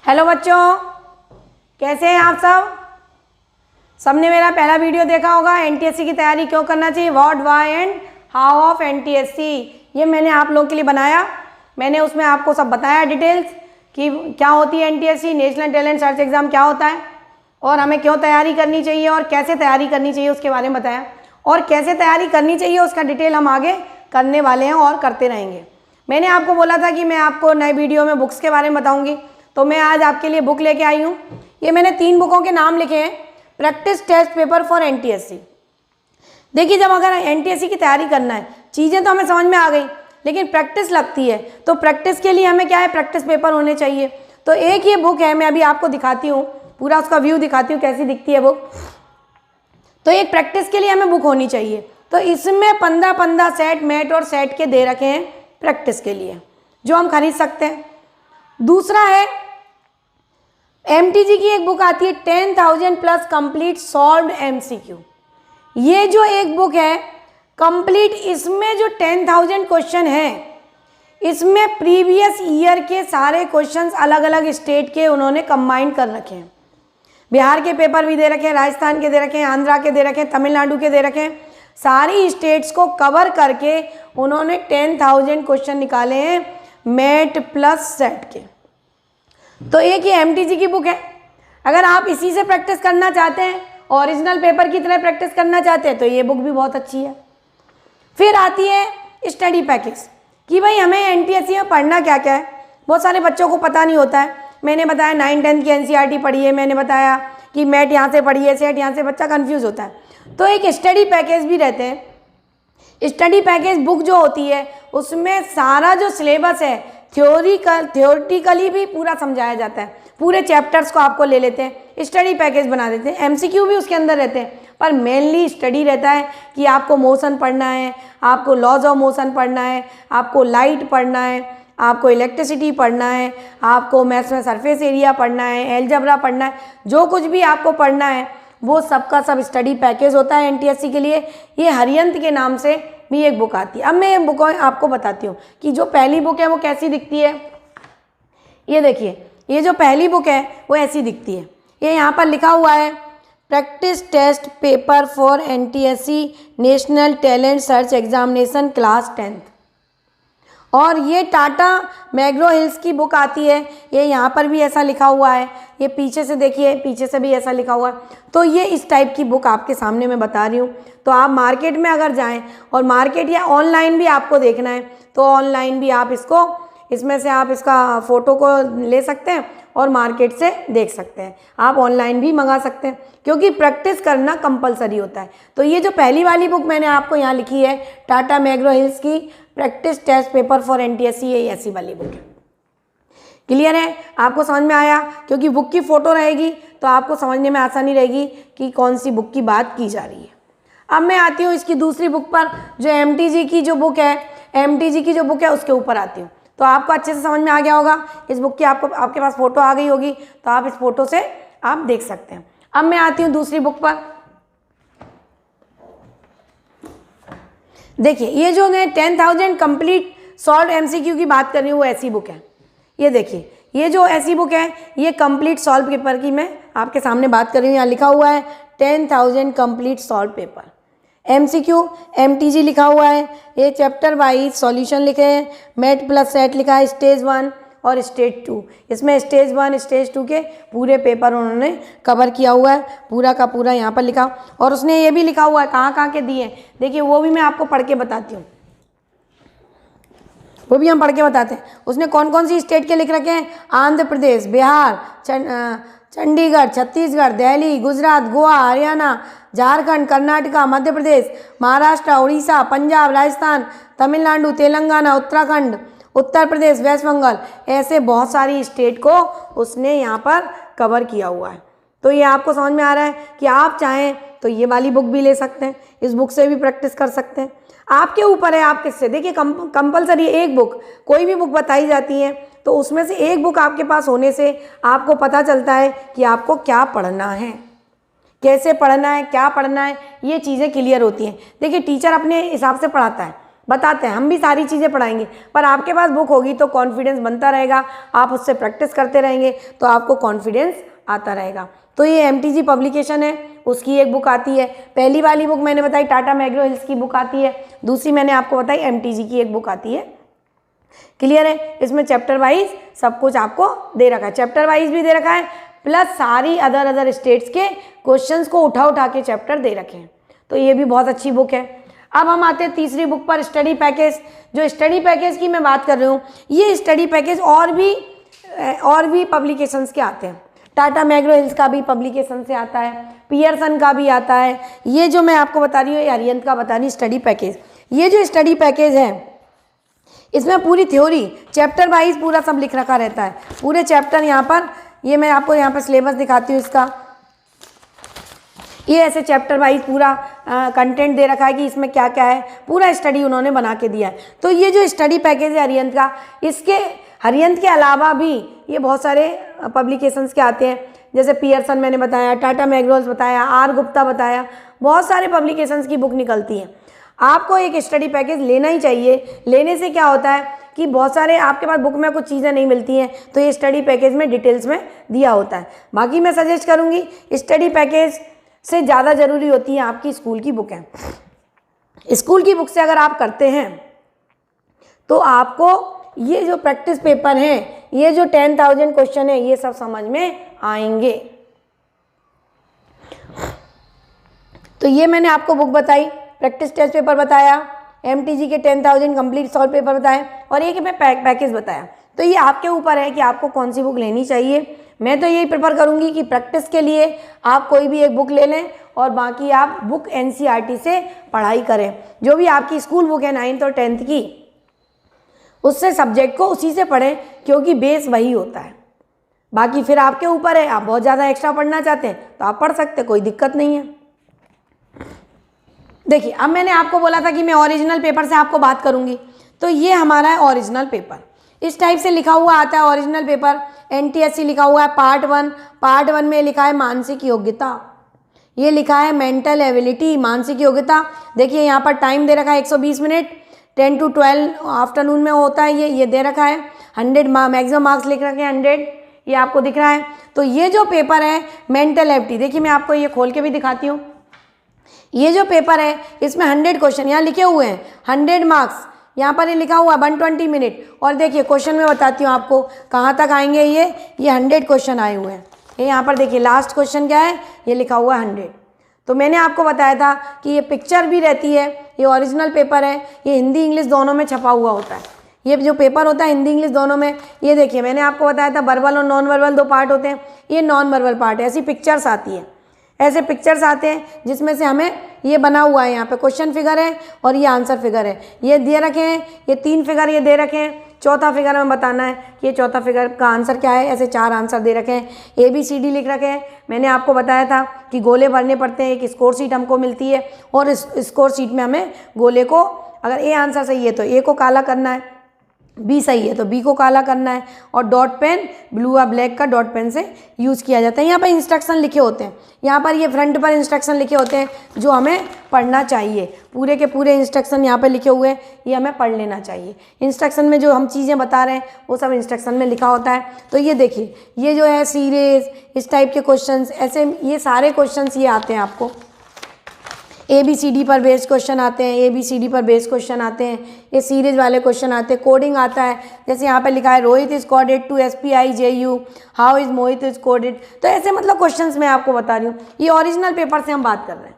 Hello बच्चों, कैसे हैं आप सब? सबने मेरा पहला वीडियो देखा होगा, एनटीएससी की तैयारी क्यों करना चाहिए, what why and how of NTSC. ये मैंने आप लोगों के लिए बनाया। मैंने उसमें आपको सब बताया डिटेल्स कि क्या होती है NTSC, national talent search exam क्या होता है और हमें क्यों तैयारी करनी चाहिए और कैसे तैयारी करनी चाहिए उसके बारे में बताया। और कैसे तैयारी करनी चाहिए उसका डिटेल हम आगे करने वाले हैं और करते रहेंगे। मैंने आपको बोला था कि मैं आपको नए वीडियो में बुक्स के बारे में बताऊंगी, तो मैं आज आपके लिए बुक लेके आई हूँ। ये मैंने 3 बुकों के नाम लिखे हैं, practice test paper for NTSC. देखिए, जब अगर एनटीएससी की तैयारी करना है, चीज़ें तो हमें समझ में आ गई, लेकिन प्रैक्टिस लगती है, तो प्रैक्टिस के लिए हमें क्या है, प्रैक्टिस पेपर होने चाहिए। तो एक ये बुक है, मैं अभी आपको दिखाती हूँ, पूरा उसका व्यू दिखाती हूँ कैसी दिखती है बुक। तो एक प्रैक्टिस के लिए हमें बुक होनी चाहिए। तो इसमें 15 सेट मैट और सेट के दे रखे हैं प्रैक्टिस के लिए, जो हम खरीद सकते हैं। दूसरा है एमटीजी की एक बुक आती है 10,000 प्लस कंप्लीट सॉल्व्ड एमसीक्यू। ये जो एक बुक है कंप्लीट, इसमें जो 10,000 क्वेश्चन है, इसमें प्रीवियस ईयर के सारे क्वेश्चंस अलग अलग स्टेट के उन्होंने कंबाइन कर रखे हैं। बिहार के पेपर भी दे रखे हैं, राजस्थान के दे रखे हैं, आंध्रा के दे रखे हैं, तमिलनाडु के दे रखे हैं। सारी स्टेट्स को कवर करके उन्होंने 10,000 क्वेश्चन निकाले हैं मैट प्लस सेट के। तो एक ये एमटीजी की बुक है। अगर आप इसी से प्रैक्टिस करना चाहते हैं, ओरिजिनल पेपर की तरह प्रैक्टिस करना चाहते हैं, तो ये बुक भी बहुत अच्छी है। फिर आती है स्टडी पैकेज कि भाई हमें एनटीएससी में पढ़ना क्या क्या है। बहुत सारे बच्चों को पता नहीं होता है। मैंने बताया 9-10 की एनसीईआरटी पढ़िए, मैंने बताया कि मैट यहाँ से पढ़िए, सेट यहाँ से, बच्चा कंफ्यूज होता है। तो एक स्टडी पैकेज भी रहते हैं। स्टडी पैकेज बुक जो होती है उसमें सारा जो सिलेबस है थ्योरेटिकली भी पूरा समझाया जाता है। पूरे चैप्टर्स को आपको ले लेते हैं, स्टडी पैकेज बना देते हैं। एमसीक्यू भी उसके अंदर रहते हैं, पर मेनली स्टडी रहता है कि आपको मोशन पढ़ना है, आपको लॉज ऑफ मोशन पढ़ना है, आपको लाइट पढ़ना है, आपको इलेक्ट्रिसिटी पढ़ना है, आपको मैथ्स में सरफेस एरिया पढ़ना है, अलजेब्रा पढ़ना है। जो कुछ भी आपको पढ़ना है वो सबका सब स्टडी पैकेज होता है एनटीएससी के लिए। ये हरियंत के नाम से भी एक बुक आती है। अब मैं ये बुक आपको बताती हूँ कि जो पहली बुक है वो कैसी दिखती है। ये देखिए, ये जो पहली बुक है वो ऐसी दिखती है। ये यहाँ पर लिखा हुआ है practice test paper for NTSC national talent search examination class 10th। और ये टाटा मैग्रो हिल्स की बुक आती है। ये यहाँ पर भी ऐसा लिखा हुआ है, ये पीछे से देखिए, पीछे से भी ऐसा लिखा हुआ है। तो ये इस टाइप की बुक आपके सामने मैं बता रही हूँ। तो आप मार्केट में अगर जाएं, और मार्केट या ऑनलाइन भी आपको देखना है, तो ऑनलाइन भी आप इसको, इसमें से आप इसका फ़ोटो को ले सकते हैं और मार्केट से देख सकते हैं। आप ऑनलाइन भी मंगा सकते हैं, क्योंकि प्रैक्टिस करना कंपलसरी होता है। तो ये जो पहली वाली बुक मैंने आपको यहाँ लिखी है, टाटा मैग्रो हिल्स की practice test paper for NTSC, ये ऐसी वाली बुक है। क्लियर है? आपको समझ में आया? क्योंकि बुक की फ़ोटो रहेगी तो आपको समझने में आसानी रहेगी कि कौन सी बुक की बात की जा रही है। अब मैं आती हूँ इसकी दूसरी बुक पर, जो एमटीजी की जो बुक है, एमटीजी की जो बुक है उसके ऊपर आती हूँ। तो आपको अच्छे से समझ में आ गया होगा। इस बुक की आपके पास फ़ोटो आ गई होगी, तो आप इस फ़ोटो से आप देख सकते हैं। अब मैं आती हूँ दूसरी बुक पर। देखिए, ये जो मैं 10,000 कंप्लीट सॉल्व एमसीक्यू की बात कर रही हूँ वो ऐसी बुक है। ये देखिए, ये जो ऐसी बुक है, ये कंप्लीट सॉल्व पेपर की मैं आपके सामने बात कर रही हूँ। यहाँ लिखा हुआ है 10,000 complete solve paper MCQ MTG लिखा हुआ है। ये चैप्टर वाइज सॉल्यूशन लिखे हैं, मैट प्लस सेट लिखा है, स्टेज 1 और स्टेज 2। इसमें स्टेज 1 स्टेज 2 के पूरे पेपर उन्होंने कवर किया हुआ है, पूरा का पूरा यहाँ पर लिखा। और उसने ये भी लिखा हुआ है कहाँ कहाँ के दिए, देखिए वो भी मैं आपको पढ़ के बताती हूँ, वो भी हम पढ़ के बताते हैं। उसने कौन कौन सी स्टेट के लिख रखे हैं, आंध्र प्रदेश, बिहार, चंडीगढ़, छत्तीसगढ़, दिल्ली, गुजरात, गोवा, हरियाणा, झारखंड, कर्नाटका, मध्य प्रदेश, महाराष्ट्र, उड़ीसा, पंजाब, राजस्थान, तमिलनाडु, तेलंगाना, उत्तराखंड, उत्तर प्रदेश, वेस्ट बंगाल, ऐसे बहुत सारी स्टेट को उसने यहाँ पर कवर किया हुआ है। तो ये आपको समझ में आ रहा है कि आप चाहें तो ये वाली बुक भी ले सकते हैं, इस बुक से भी प्रैक्टिस कर सकते हैं। आपके ऊपर है आप किससे। देखिए, कंपलसरी एक बुक, कोई भी बुक बताई जाती है तो उसमें से एक बुक आपके पास होने से आपको पता चलता है कि आपको क्या पढ़ना है, कैसे पढ़ना है, क्या पढ़ना है, ये चीज़ें क्लियर होती हैं। देखिए, टीचर अपने हिसाब से पढ़ाता है, बताते हैं, हम भी सारी चीज़ें पढ़ाएंगे, पर आपके पास बुक होगी तो कॉन्फिडेंस बनता रहेगा, आप उससे प्रैक्टिस करते रहेंगे तो आपको कॉन्फिडेंस आता रहेगा। तो ये MTG पब्लिकेशन है, उसकी एक बुक आती है। पहली वाली बुक मैंने बताई टाटा मैग्रो हिल्स की बुक आती है, दूसरी मैंने आपको बताई MTG की एक बुक आती है। क्लियर है? इसमें चैप्टर वाइज सब कुछ आपको दे रखा है, चैप्टर वाइज भी दे रखा है, प्लस सारी अदर स्टेट्स के क्वेश्चंस को उठा के चैप्टर दे रखे हैं। तो ये भी बहुत अच्छी बुक है। अब हम आते हैं तीसरी बुक पर, स्टडी पैकेज। जो स्टडी पैकेज की मैं बात कर रही हूँ, ये स्टडी पैकेज और भी पब्लिकेशंस के आते हैं। टाटा मैग्रो हिल्स का भी पब्लिकेशन से आता है, पियरसन का भी आता है। ये जो मैं आपको बता रही हूँ, ये अरिहंत का बता रही हूँ स्टडी पैकेज। ये जो स्टडी पैकेज है, इसमें पूरी थ्योरी चैप्टर वाइज पूरा सब लिख रखा रहता है, पूरे चैप्टर। यहाँ पर ये मैं आपको यहाँ पर सिलेबस दिखाती हूँ इसका। ये ऐसे चैप्टर वाइज पूरा कंटेंट दे रखा है कि इसमें क्या क्या है, पूरा स्टडी उन्होंने बना के दिया है। तो ये जो स्टडी पैकेज है अरिहंत का, इसके अरिहंत के अलावा भी ये बहुत सारे पब्लिकेशंस के आते हैं, जैसे पियरसन मैंने बताया, टाटा मैग्रोल्स बताया, आर गुप्ता बताया, बहुत सारे पब्लिकेशंस की बुक निकलती हैं। आपको एक स्टडी पैकेज लेना ही चाहिए। लेने से क्या होता है कि बहुत सारे आपके पास बुक में कुछ चीज़ें नहीं मिलती हैं, तो ये स्टडी पैकेज में डिटेल्स में दिया होता है। बाकी मैं सजेस्ट करूँगी, स्टडी पैकेज से ज़्यादा ज़रूरी होती है आपकी स्कूल की बुकें। स्कूल की बुक से अगर आप करते हैं तो आपको ये जो प्रैक्टिस पेपर हैं, ये जो 10,000 क्वेश्चन है, ये सब समझ में आएंगे। तो ये मैंने आपको बुक बताई, प्रैक्टिस टेस्ट पेपर बताया, MTG के 10,000 कंप्लीट सॉल्व पेपर बताए, और ये कि मैं पैकेज बताया। तो ये आपके ऊपर है कि आपको कौन सी बुक लेनी चाहिए। मैं तो यही प्रेफर करूँगी कि प्रैक्टिस के लिए आप कोई भी एक बुक ले लें और बाकी आप बुक NCERT से पढ़ाई करें। जो भी आपकी स्कूल बुक है 9th और 10th की, उससे सब्जेक्ट को उसी से पढ़ें, क्योंकि बेस वही होता है। बाकी फिर आपके ऊपर है, आप बहुत ज़्यादा एक्स्ट्रा पढ़ना चाहते हैं तो आप पढ़ सकते हैं, कोई दिक्कत नहीं है। देखिए, अब मैंने आपको बोला था कि मैं ओरिजिनल पेपर से आपको बात करूंगी, तो ये हमारा है ओरिजिनल पेपर। इस टाइप से लिखा हुआ आता है ओरिजिनल पेपर, NTSC लिखा हुआ है पार्ट 1। पार्ट 1 में लिखा है मानसिक योग्यता, ये लिखा है मेंटल एबिलिटी, मानसिक योग्यता। देखिए यहाँ पर टाइम दे रखा है 120 मिनट, 10 to 12 आफ्टरनून में होता है ये दे रखा है। 100 मैक्सिमम मार्क्स लिख रखे हैं 100, ये आपको दिख रहा है। तो ये जो पेपर है मेंटल एबिलिटी, देखिए मैं आपको ये खोल के भी दिखाती हूँ। ये जो पेपर है इसमें 100 क्वेश्चन यहाँ लिखे हुए हैं, 100 मार्क्स यहाँ पर ये लिखा हुआ है 120 मिनट। और देखिए क्वेश्चन में बताती हूँ आपको कहाँ तक आएंगे। ये 100 क्वेश्चन आए हुए हैं। ये यहाँ पर देखिए लास्ट क्वेश्चन क्या है, ये लिखा हुआ है 100। तो मैंने आपको बताया था कि ये पिक्चर भी रहती है, ये ओरिजिनल पेपर है, ये हिंदी इंग्लिश दोनों में छपा हुआ होता है। ये जो पेपर होता है हिंदी इंग्लिश दोनों में, ये देखिए मैंने आपको बताया था वर्बल और नॉन वर्बल 2 पार्ट होते हैं, ये नॉन वर्बल पार्ट है। ऐसी पिक्चर्स आती है, ऐसे पिक्चर्स आते हैं जिसमें से हमें ये बना हुआ है, यहाँ पे क्वेश्चन फिगर है और ये आंसर फिगर है, ये दे रखे हैं, ये 3 फिगर ये दे रखे हैं, चौथा फिगर हमें बताना है कि ये चौथा फिगर का आंसर क्या है। ऐसे 4 आंसर दे रखे हैं, ABCD लिख रखे हैं। मैंने आपको बताया था कि गोले भरने पड़ते हैं, एक स्कोर शीट हमको मिलती है और इस स्कोर शीट में हमें गोले को, अगर A आंसर सही है तो A को काला करना है, B सही है तो B को काला करना है, और डॉट पेन ब्लू या ब्लैक का डॉट पेन से यूज़ किया जाता है। यहाँ पर इंस्ट्रक्शन लिखे होते हैं, यहाँ पर ये फ्रंट पर इंस्ट्रक्शन लिखे होते हैं जो हमें पढ़ना चाहिए। पूरे के पूरे इंस्ट्रक्शन यहाँ पे लिखे हुए हैं, ये हमें पढ़ लेना चाहिए। इंस्ट्रक्शन में जो हम चीज़ें बता रहे हैं वो सब इंस्ट्रक्शन में लिखा होता है। तो ये देखिए, ये जो है सीरीज, इस टाइप के क्वेश्चन, ऐसे ये सारे क्वेश्चन ये आते हैं आपको। ABCD पर बेस्ड क्वेश्चन आते हैं, ABCD पर बेस्ड क्वेश्चन आते हैं, ये सीरीज वाले क्वेश्चन आते हैं। कोडिंग आता है, जैसे यहाँ पे लिखा है Rohit is coded to SPIJU, how is Mohit is coded. तो ऐसे मतलब क्वेश्चंस मैं आपको बता रही हूँ। ये ओरिजिनल पेपर से हम बात कर रहे हैं,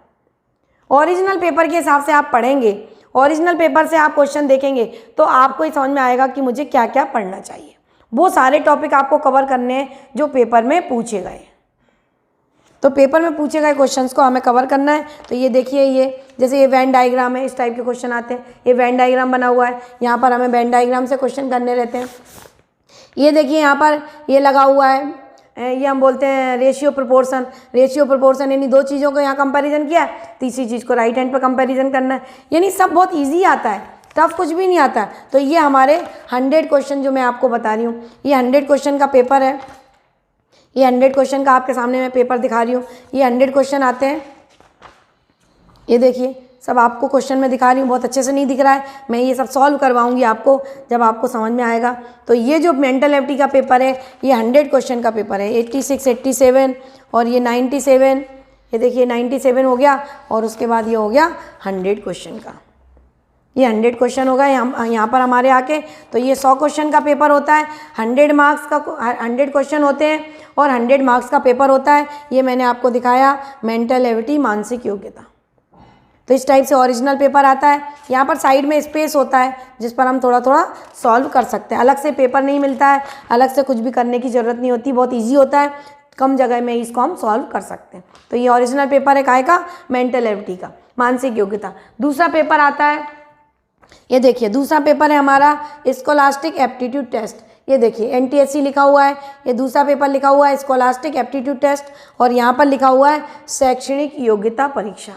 ओरिजिनल पेपर के हिसाब से आप पढ़ेंगे, ओरिजिनल पेपर से आप क्वेश्चन देखेंगे तो आपको ही समझ में आएगा कि मुझे क्या क्या पढ़ना चाहिए। वो सारे टॉपिक आपको कवर करने हैं जो पेपर में पूछे गए। तो पेपर में पूछे गए क्वेश्चंस को हमें कवर करना है। तो ये देखिए, ये जैसे ये वेन डायग्राम है, इस टाइप के क्वेश्चन आते हैं। ये वेन डायग्राम बना हुआ है, यहाँ पर हमें वेन डायग्राम से क्वेश्चन करने रहते हैं। ये देखिए यहाँ पर ये लगा हुआ है, ये हम बोलते हैं रेशियो प्रोपोर्शन। रेशियो प्रोपोर्शन यानी 2 चीज़ों को यहाँ कंपैरिजन किया, तीसरी चीज़ को राइट हैंड पर कंपैरिजन करना है। यानी सब बहुत ईजी आता है, टफ कुछ भी नहीं आता। तो ये हमारे 100 क्वेश्चन जो मैं आपको बता रही हूँ, ये 100 क्वेश्चन का पेपर है। ये 100 क्वेश्चन का आपके सामने मैं पेपर दिखा रही हूँ। ये 100 क्वेश्चन आते हैं, ये देखिए सब आपको क्वेश्चन में दिखा रही हूँ, बहुत अच्छे से नहीं दिख रहा है, मैं ये सब सॉल्व करवाऊंगी आपको जब आपको समझ में आएगा। तो ये जो मेंटल एबिलिटी का पेपर है ये 100 क्वेश्चन का पेपर है, 86, 87 और ये 97, ये देखिए 97 हो गया और उसके बाद ये हो गया 100 क्वेश्चन का। ये 100 क्वेश्चन होगा यहाँ पर हमारे आके। तो ये 100 क्वेश्चन का पेपर होता है, 100 मार्क्स का 100 क्वेश्चन होते हैं और 100 मार्क्स का पेपर होता है। ये मैंने आपको दिखाया मेंटल एबिलिटी, मानसिक योग्यता। तो इस टाइप से ओरिजिनल पेपर आता है। यहाँ पर साइड में स्पेस होता है जिस पर हम थोड़ा थोड़ा सॉल्व कर सकते हैं। अलग से पेपर नहीं मिलता है, अलग से कुछ भी करने की ज़रूरत नहीं होती, बहुत ईजी होता है, कम जगह में इसको हम सॉल्व कर सकते हैं। तो ये ओरिजिनल पेपर है काहे का, मेंटल एबिलिटी का, मानसिक योग्यता। दूसरा पेपर आता है, ये देखिए दूसरा पेपर है हमारा स्कॉलास्टिक एप्टीट्यूड टेस्ट। ये देखिए एनटीएससी लिखा हुआ है, ये दूसरा पेपर लिखा हुआ है स्कॉलास्टिक एप्टीट्यूड टेस्ट और यहाँ पर लिखा हुआ है शैक्षणिक योग्यता परीक्षा।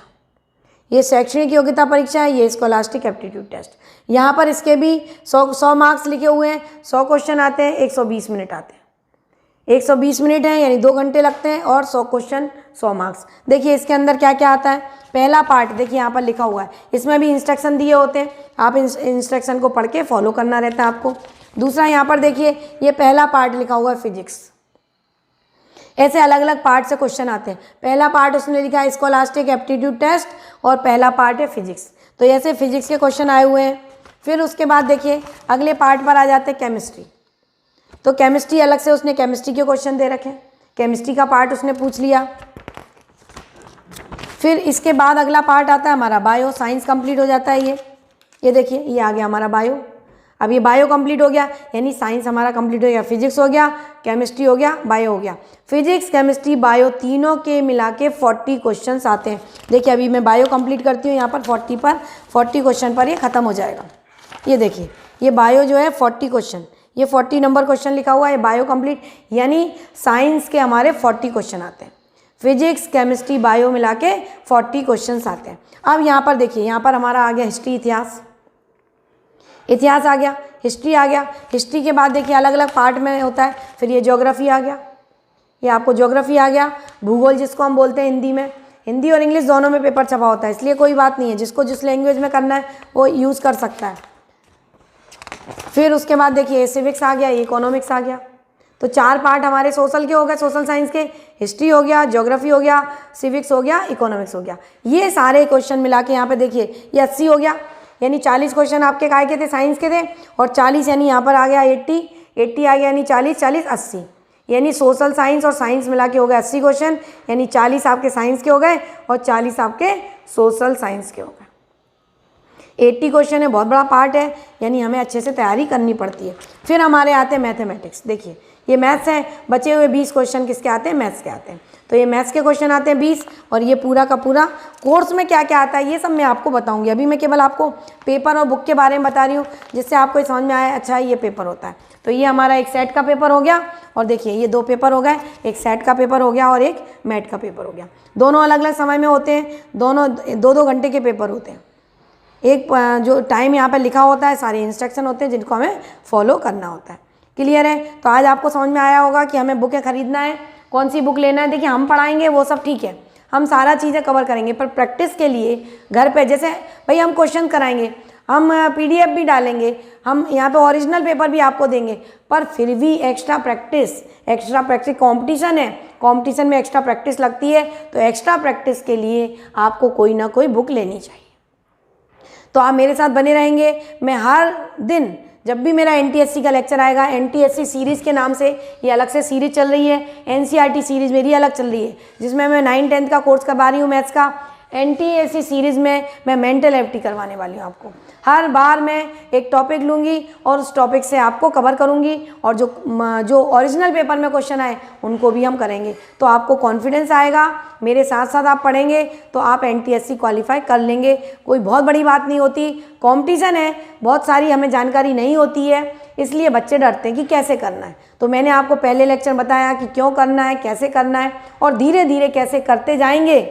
ये शैक्षणिक योग्यता परीक्षा है, ये स्कॉलास्टिक एप्टीट्यूड टेस्ट। यहाँ पर इसके भी 100 मार्क्स लिखे हुए हैं, 100 क्वेश्चन आते हैं, 120 मिनट आते हैं। 120 मिनट है यानी 2 घंटे लगते हैं और 100 क्वेश्चन 100 मार्क्स। देखिए इसके अंदर क्या क्या आता है। पहला पार्ट देखिए यहाँ पर लिखा हुआ है, इसमें भी इंस्ट्रक्शन दिए होते हैं, आप इंस्ट्रक्शन को पढ़ के फॉलो करना रहता है आपको। दूसरा यहाँ पर देखिए ये पहला पार्ट लिखा हुआ है फिजिक्स। ऐसे अलग अलग पार्ट से क्वेश्चन आते हैं। पहला पार्ट उसने लिखा है स्कॉलास्टिक एप्टीट्यूड टेस्ट और पहला पार्ट है फिजिक्स। तो ऐसे फिजिक्स के क्वेश्चन आए हुए हैं। फिर उसके बाद देखिए अगले पार्ट पर आ जाते हैं केमिस्ट्री। तो केमिस्ट्री अलग से उसने केमिस्ट्री के क्वेश्चन दे रखे, केमिस्ट्री का पार्ट उसने पूछ लिया। फिर इसके बाद अगला पार्ट आता है हमारा बायो, साइंस कंप्लीट हो जाता है। ये देखिए ये आ गया हमारा बायो। अब ये बायो कंप्लीट हो गया यानी साइंस हमारा कंप्लीट हो गया, फिजिक्स हो गया, केमिस्ट्री हो गया, बायो हो गया। फिजिक्स, केमिस्ट्री, बायो तीनों के मिला के 40 क्वेश्चंस आते हैं। देखिए अभी मैं बायो कंप्लीट करती हूँ, यहाँ पर 40 क्वेश्चन पर ये ख़त्म हो जाएगा। ये देखिए ये बायो जो है 40 क्वेश्चन, ये 40 नंबर क्वेश्चन लिखा हुआ है, बायो कंप्लीट यानी साइंस के हमारे 40 क्वेश्चन आते हैं। फिजिक्स, केमिस्ट्री, बायो मिला के 40 क्वेश्चन आते हैं। अब यहाँ पर देखिए यहाँ पर हमारा आ गया हिस्ट्री, इतिहास आ गया, हिस्ट्री आ गया। हिस्ट्री के बाद देखिए अलग अलग पार्ट में होता है। फिर ये ज्योग्राफी आ गया, ये आपको ज्योग्राफी आ गया। भूगोल जिसको हम बोलते हैं हिंदी में, हिंदी और इंग्लिश दोनों में पेपर छपा होता है, इसलिए कोई बात नहीं है, जिसको जिस लैंग्वेज में करना है वो यूज़ कर सकता है। फिर उसके बाद देखिए सिविक्स आ गया, इकोनॉमिक्स आ गया। तो 4 पार्ट हमारे सोशल के हो गए, सोशल साइंस के। हिस्ट्री हो गया, ज्योग्राफी हो गया, सिविक्स हो गया, इकोनॉमिक्स हो गया। ये सारे क्वेश्चन मिला के यहाँ पे देखिए ये 80 हो गया, यानी 40 क्वेश्चन आपके काय के थे, साइंस के थे, और 40 यानी यहाँ पर आ गया 80 आ गया, यानी 40 80, यानी सोशल साइंस और साइंस मिला के हो गए 80 क्वेश्चन, यानी 40 आपके साइंस के हो गए और 40 आपके सोशल साइंस के हो गए। 80 क्वेश्चन है, बहुत बड़ा पार्ट है, यानी हमें अच्छे से तैयारी करनी पड़ती है। फिर हमारे आते हैं मैथमेटिक्स। देखिए ये मैथ्स है, बचे हुए 20 क्वेश्चन किसके आते हैं, मैथ्स के आते हैं। तो ये मैथ्स के क्वेश्चन आते हैं 20, और ये पूरा का पूरा कोर्स में क्या क्या आता है ये सब मैं आपको बताऊंगी। अभी मैं केवल आपको पेपर और बुक के बारे में बता रही हूँ, जिससे आपको समझ में आया अच्छा ये पेपर होता है। तो ये हमारा एक सेट का पेपर हो गया, और देखिए ये 2 पेपर हो गए, एक सेट का पेपर हो गया और एक मैट का पेपर हो गया। दोनों अलग अलग समय में होते हैं, दोनों 2-2 घंटे के पेपर होते हैं। एक जो टाइम यहाँ पर लिखा होता है, सारे इंस्ट्रक्शन होते हैं जिनको हमें फॉलो करना होता है। क्लियर है? तो आज आपको समझ में आया होगा कि हमें बुकें खरीदना है, कौन सी बुक लेना है। देखिए हम पढ़ाएंगे वो सब ठीक है, हम सारा चीज़ें कवर करेंगे, पर प्रैक्टिस के लिए घर पे जैसे भाई हम क्वेश्चन कराएंगे, हम PDF भी डालेंगे, हम यहाँ पे ओरिजिनल पेपर भी आपको देंगे, पर फिर भी एक्स्ट्रा प्रैक्टिस कंपटीशन है, कंपटीशन में एक्स्ट्रा प्रैक्टिस लगती है। तो एक्स्ट्रा प्रैक्टिस के लिए आपको कोई ना कोई बुक लेनी चाहिए। तो आप मेरे साथ बने रहेंगे। मैं हर दिन जब भी मेरा NTSC का लेक्चर आएगा, NTSC सीरीज़ के नाम से ये अलग से सीरीज़ चल रही है, NCERT सीरीज़ मेरी अलग चल रही है, जिसमें मैं 9-10 का कोर्स करवा रही हूँ मैथ्स का। NTSC सीरीज़ में मैं मेंटल एबिलिटी करवाने वाली हूँ आपको। हर बार मैं एक टॉपिक लूँगी और उस टॉपिक से आपको कवर करूँगी, और जो ओरिजिनल पेपर में क्वेश्चन आए उनको भी हम करेंगे। तो आपको कॉन्फिडेंस आएगा, मेरे साथ साथ आप पढ़ेंगे तो आप NTSC क्वालिफाई कर लेंगे। कोई बहुत बड़ी बात नहीं होती, कंपटीशन है, बहुत सारी हमें जानकारी नहीं होती है, इसलिए बच्चे डरते हैं कि कैसे करना है। तो मैंने आपको पहले लेक्चर बताया कि क्यों करना है, कैसे करना है, और धीरे धीरे कैसे करते जाएंगे।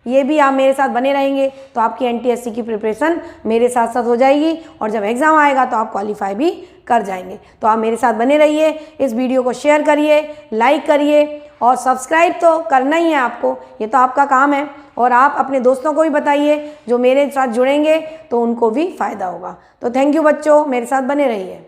ये भी आप मेरे साथ बने रहेंगे तो आपकी NTSC की प्रिपरेशन मेरे साथ साथ हो जाएगी, और जब एग्ज़ाम आएगा तो आप क्वालिफाई भी कर जाएंगे। तो आप मेरे साथ बने रहिए, इस वीडियो को शेयर करिए, लाइक करिए, और सब्सक्राइब तो करना ही है आपको, ये तो आपका काम है। और आप अपने दोस्तों को भी बताइए जो मेरे साथ जुड़ेंगे तो उनको भी फ़ायदा होगा। तो थैंक यू बच्चों, मेरे साथ बने रहिए।